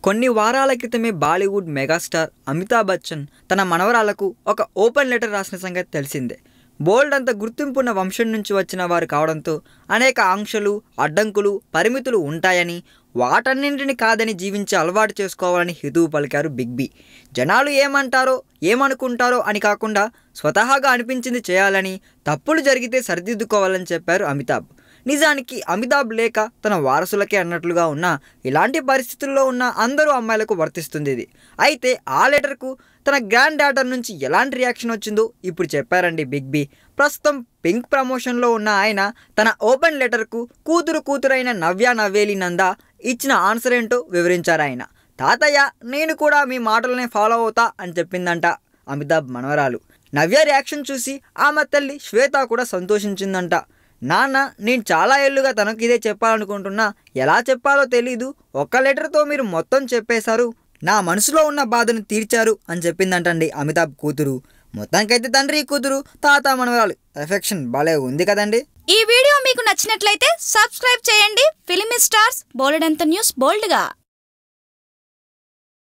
కొన్ని వారాల క్రితమే బాలీవుడ్ మెగాస్టార్ అమితాబ్ బచ్చన్ తన మనవరాలకు ఒక ఓపెన్ లెటర్ రాసిన సంగతి తెలిసిందే. బోల్డ్ అంత గుర్తింపున్న వంశం నుంచి వచ్చిన వారు కావడంతో అనేక ఆంక్షలు, అడ్డంకులు, పరిమితులు ఉంటాయని, వాటన్నింటిని కాదని జీవించే అలవాటు చేసుకోవాలని హితవు పలికారు బిగ్ బి. జనాలు ఏమంటారో ఏమనుకుంటారో అని కాకుండా స్వతహాగా అనిపించింది చేయాలని, తప్పులు జరిగితే సరిదిద్దుకోవాలని చెప్పారు అమితాబ్. నిజానికి అమితాబ్ లేక తన వారసులకే అన్నట్లుగా ఉన్న ఇలాంటి పరిస్థితుల్లో ఉన్న అందరూ అమ్మాయిలకు వర్తిస్తుంది ఇది. అయితే ఆ లెటర్కు తన గ్రాండ్ డాటర్ నుంచి ఎలాంటి రియాక్షన్ వచ్చిందో ఇప్పుడు చెప్పారండి బిగ్ బి. ప్రస్తుతం పింక్ ప్రమోషన్లో ఉన్న ఆయన తన ఓపెన్ లెటర్కు కూతురైన నవ్య నవేలి నందా ఇచ్చిన ఆన్సర్ ఏంటో వివరించారు ఆయన. తాతయ్య, నేను కూడా మీ మాటలనే ఫాలో అవుతా అని చెప్పిందంట అమితాబ్ మనవరాలు. నవ్య రియాక్షన్ చూసి ఆమె తల్లి శ్వేత కూడా సంతోషించిందంట. నాన్న, నేను చాలా ఏళ్ళుగా తనకు ఇదే చెప్పాలనుకుంటున్నా, ఎలా చెప్పాలో తెలీదు, ఒక్క లెటర్తో మీరు మొత్తం చెప్పేశారు, నా మనసులో ఉన్న బాధను తీర్చారు అని చెప్పిందంటండి అమితాబ్ కూతురు. మొత్తానికైతే తండ్రి కూతురు, తాత మనవరాలు ఎఫెక్షన్ భలే ఉంది కదండి. ఈ వీడియో మీకు నచ్చినట్లయితే సబ్స్క్రైబ్ చేయండి. ఫిలిమి స్టార్స్ బోలెడంత న్యూస్ బోల్డ్గా.